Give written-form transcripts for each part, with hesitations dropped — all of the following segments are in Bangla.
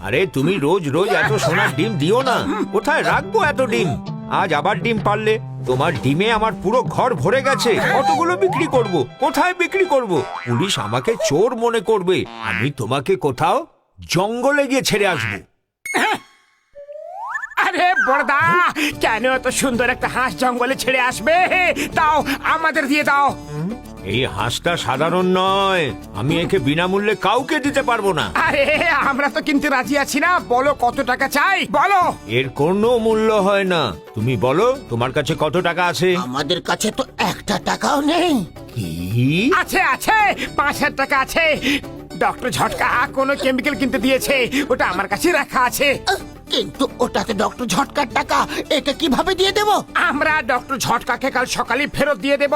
আরে তুমি রোজ রোজ এত সোনার ডিম দিও না। কোথায় রাখবো এত ডিম? আজ আবার ডিম পারলে। তোমার ডিমে আমার পুরো ঘর ভরে গেছে। কতগুলো বিক্রি করব? কোথায় বিক্রি করব? পুলিশ আমাকে চোর মনে করবে। আমি তোমাকে কোথাও জঙ্গলে গিয়ে ছেড়ে আসবো। আরে বড়দা, কেন এত সুন্দর একটা হাঁস জঙ্গলে ছেড়ে আসবে? তাও আমাদের দিয়ে দাও। এই হাঁসটা সাধারণ নয়। আমি একে বিনামূল্যে কাউকে দিতে পারবো না। আরে আমরা তো কিনতে রাজি আছি না। বলো কত টাকা চাই, বলো। এর কোনো মূল্য হয় না। তুমি বলো তোমার কাছে কত টাকা আছে? আমাদের কাছে তো একটা টাকাও নেই। কি? আছে আছে, 5,000 টাকা আছে। ডক্টর ঝটকা কোনো কেমিক্যাল কিনতে দিয়েছে, ওটা আমার কাছে রাখা আছে। কিন্তু ওটাতে ডক্টর ঝটকার টাকা, এটা কিভাবে দিয়ে দেব? আমরা ডক্টর ঝটকাকে কাল সকালে ফেরত দিয়ে দেব।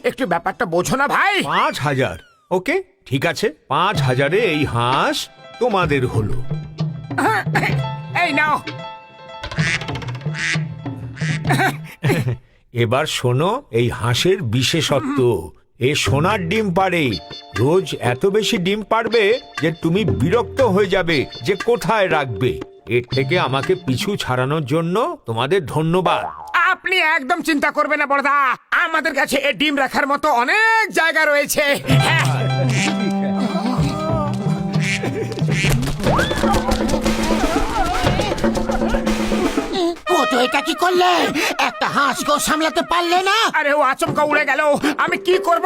একটু ব্যাপারটা বোঝো না ভাই। 5,000? ওকে, ঠিক আছে। 5,000-এ এই হাঁস তোমাদের হলো। এই নাও। এবার শোনো এই হাঁসের বিশেষত্ব। এ সোনার ডিম পারে। রোজ এত বেশি ডিম পারবে যে তুমি বিরক্ত হয়ে যাবে যে কোথায় রাখবে। এর থেকে আমাকে পিছু ছাড়ানোর জন্য তোমাদের ধন্যবাদ। আপনি একদম চিন্তা করবেন না বড়দা, আমাদের কাছে এই ডিম রাখার মতো অনেক জায়গা রয়েছে। হ্যাঁ। ও তো এটা কি করলে? একটা হাঁসকেও সামলাতে পারলে না? আরে ও আচমকা উড়ে গেল, আমি কি করব?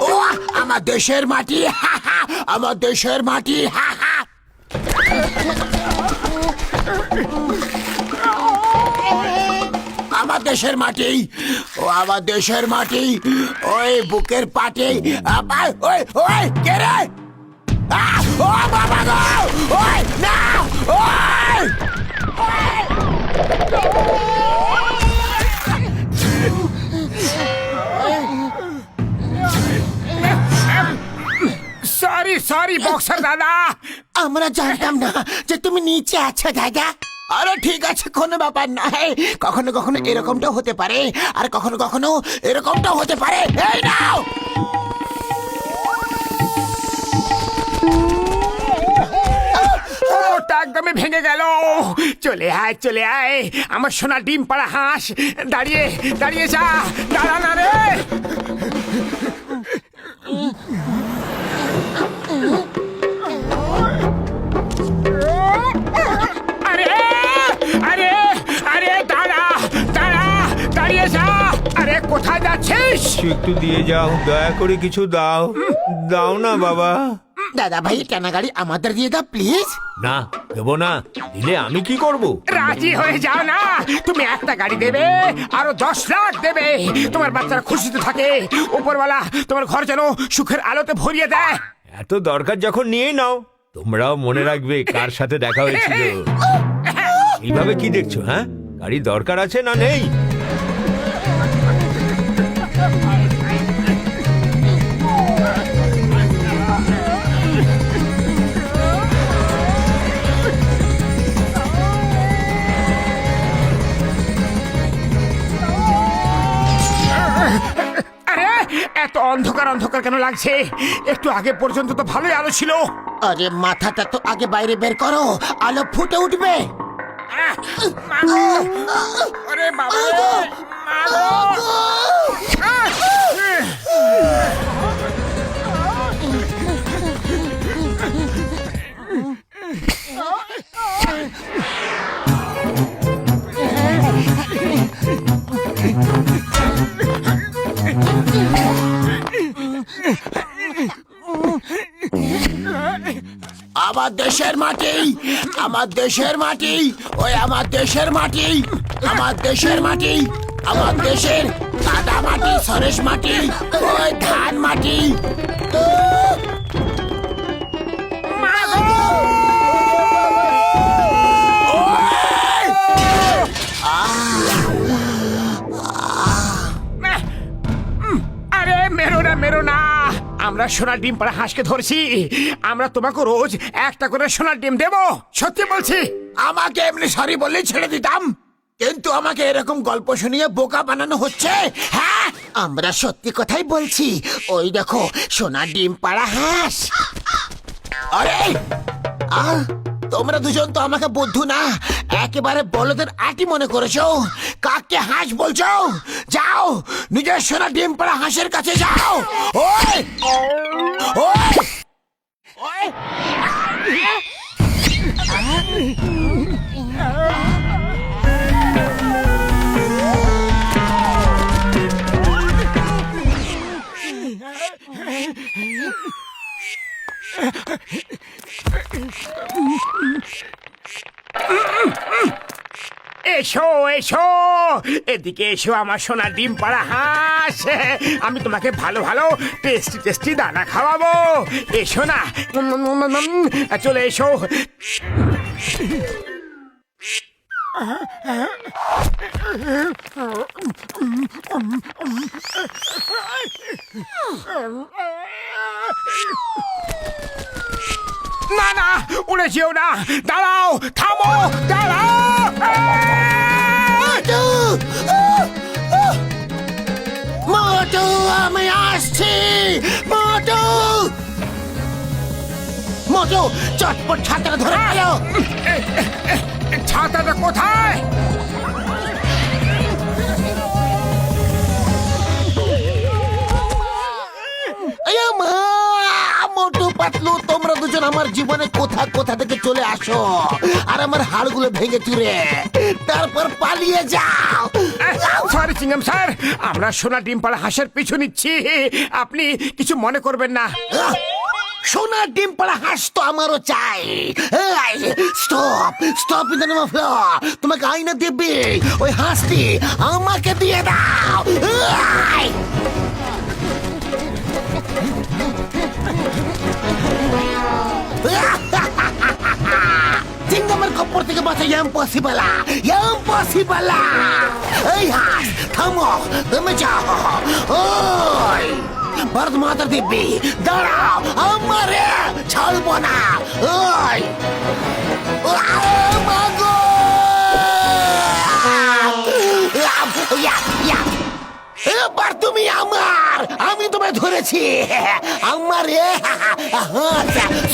ও আমার দেশের মাটি, আমার দেশের মাটি। আমার দেশের মাটি, ও আমার দেশের মাটি। ওই বুকের পাটি। ওই ওই কে রে? ও বাবা গো! ওই না! ওই! সরি সরি বক্সার দাদা। আমরা জানতাম না যে তুমি নিচে আছো দাদা। আরে ঠিক আছে, কোনো ব্যাপার নাই। কখনো কখনো এরকমটাও হতে পারে, আর কখনো কখনো এরকমটাও হতে পারে। এই নাও। ওটা একদমই ভেঙে গেল। চলে আয় চলে আয়, আমার সোনা ডিম পাড়া হাঁস। দাঁড়িয়ে দাঁড়িয়ে যা, দাঁড়া না রে। আরে আরে আরে দাঁড়া দাঁড়া, দাঁড়িয়ে যা। আরে কোথায় যাচ্ছিস? একটু দিয়ে যাও, দয়া করে কিছু দাও। দাও না বাবা। দাদা ভাই, টানা গাড়ি আমাদের দিয়ে দাও প্লিজ। না, দেবো না। দিলে আমি কি করব? রাজি হয়ে যাও না। তুমি একটা গাড়ি দেবে, আরো 10 লাখ দেবে। তোমার বাচ্চারা খুশিতে থাকে। উপরওয়ালা তোমার ঘর যেন সুখের আলোতে ভরিয়ে দেয়। এত দরকার যখন নিয়ে নাও। তোমরাও মনে রাখবে কার সাথে দেখা হয়েছিল। এইভাবে কি দেখছো? হ্যাঁ, গাড়ি দরকার আছে না নেই? আরে এত অন্ধকার অন্ধকার কেন লাগছে? একটু আগে পর্যন্ত তো ভালোই আলো ছিল। আরে মাথাটা তো আগে বাইরে বের করো, আলো ফুটে উঠবে। আরে বাবা রে, মাগো। আমার দেশের মাটি, আমার দেশের মাটি। ওই আমার দেশের মাটি, আমার দেশের মাটি। আমার দেশের কাদা মাটি, সরেশ মাটি, ওই ধান মাটি। আরে মেরো না। আমরা সোনার ডিম পাড়া হাঁসকে ধরছি, আমরা তোমাকে রোজ একটা করে সোনার ডিম দেবো, সত্যি বলছি। আমাকে এমনি সরি বললে ছেড়ে দিতাম, কিন্তু আমাকে এরকম গল্প শুনিয়ে বোকা বানানো হচ্ছে। হ্যাঁ, আমরা সত্যি কথাই বলছি। ওই দেখো সোনার ডিম পাড়া হাঁস। আরে তোমরা দুজন তো আমাকে বুদ্ধু না, একেবারে বলদের আটি মনে করেছো। কাকে হাঁস বলছো? যাও নিজের সোনার ডিম পাড়া হাঁসের কাছে যাও। ওই ওই ওই এসো এসো, এদিকে এসো আমার সোনার ডিম পাড়া হাঁস। আমি তোমাকে ভালো ভালো টেস্টি টেস্টি দানা খাওয়াবো। এসো না, চলে এসো। না না, উড়ে যেও না, দাঁড়াও, থামো, দাঁড়াও। মোটু, আমি আসছি। মোটু, মোটু, চটপট ছাতাটা ধরে ফেলো। ছাতাটা কোথায়? মোটু পাতলু, তোমরা দুজন আমার জীবনে কোথা কোথা থেকে চলে আসো আর আমার হাড়গুলো ভেঙে চুরে তারপর পালিয়ে যাও। সরি চিংগাম স্যার, আমরা সোনা ডিম পাড়া হাঁসের পিছু নিচ্ছি, আপনি কিছু মনে করবেন না। সোনার ডিম পাড়া হাঁস তো আমারও চাই। Stop stop in the name of law. তোমাকে আইনা দেবে, ওই হাঁসটি আমাকে দিয়ে দাও। চিংগামের খপ্পর থেকে বাঁচা ইম্পসিবল, ইম্পসিবল। এই হাঁস থামো, তুমি যাও। ওই ভারত মাতা দিব্যি, দাঁড়াও, আমারে ছাড়বো না। ওই মাগো, এবার তুমি আমার, আমি তোমায় ধরেছি। আমার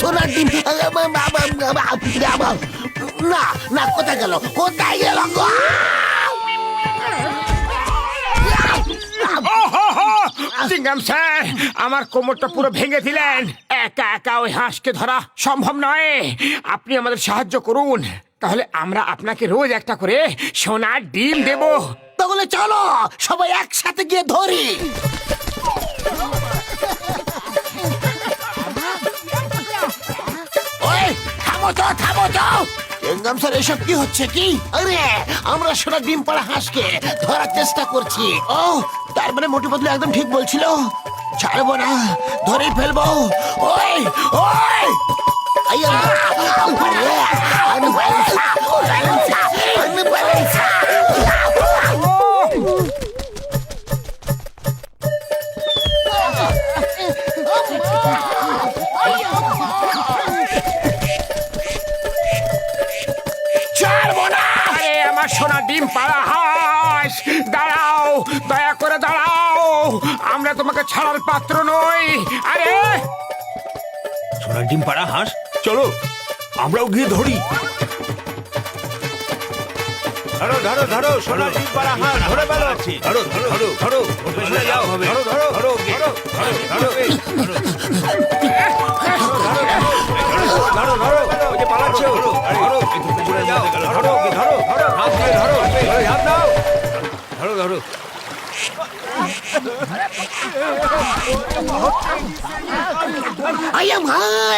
সোনার ডিম না না, কোথায় গেল, কোথায় গেল গো? চিংগাম স্যার, আমার কোমরটা পুরো ভেঙে দিলেন। একা একা ওই হাঁসকে ধরা সম্ভব নয়, আপনি আমাদের সাহায্য করুন, তাহলে আমরা আপনাকে রোজ একটা করে সোনার ডিম দেব। তাহলে চলো সবাই একসাথে গিয়ে ধরি। ওই থামো তো, থামো তো। চিংগাম স্যার, এসব কি হচ্ছে কি? আরে আমরা সোনার ডিম পাড়া হাঁসকে ধরার চেষ্টা করছি। ও, তার মানে মোটু পাতলু একদম ঠিক বলছিল, ছাড়বো না, ধরেই ফেলবো। ওই ওই সোনার ডিম পাড়া হাঁস, দাঁড়াও, দয়া করে দাঁড়াও, আমরা তোমাকে ছাড়ার পাত্র নই। আরে সোনার ডিম পাড়া হাঁস, চলো আমরাও গিয়ে ধরি। ধরো ধরো ধরো, সোনার ডিম পাড়া হাঁস ধরে ফেলো। ধরো ধরো ধরো ধরো, পেছনে যাও, ধরো ধরো ধরো ধরো ধরো ধরো ধরো, ওই যে পালাচ্ছে, ধরো ধরো, পেছনে যাও, ধরো ধরো ধরো, হাত দিয়ে ধরো, হাত দাও, ধরো ধরো।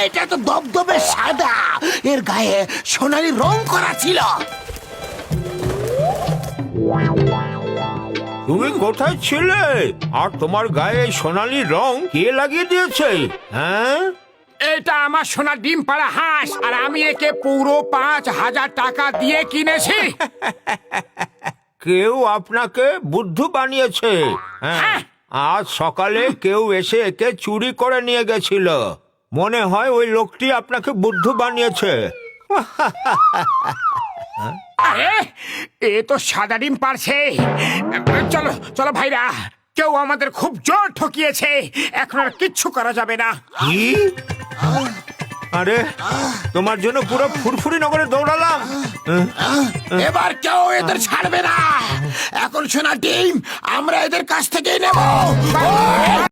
এটা তো দবদবে সাদা, এর গায়ে সোনালি রং করা ছিল। তুমি কোথায় ছিলে? আর তোমার গায়ে সোনালি রং কে লাগিয়ে দিয়েছে? হ্যাঁ, এটা আমার সোনার ডিম পাড়া হাঁস, আর আমি একে পুরো 5,000 টাকা দিয়ে কিনেছি। কেউ আপনাকে বুদ্ধু বানিয়েছে। হ্যাঁ, আজ সকালে কেউ এসে একে চুরি করে নিয়ে গেছিল। মনে হয় ওই লোকটি আপনাকে বুদ্ধু বানিয়েছে। আরে এ তো সাদা ডিম পারছে। চলো চলো ভাইরা, কেউ আমাদের খুব জোর ঠকিয়েছে, এখন আর কিচ্ছু করা যাবে না। কি? আরে তোমার জন্য পুরো ফুরফুরি নগরে দৌড়ালাম। এবার কেউ এদের ছাড়বে না। এখন সোনা টিম, আমরা এদের কাছ থেকেই নেব।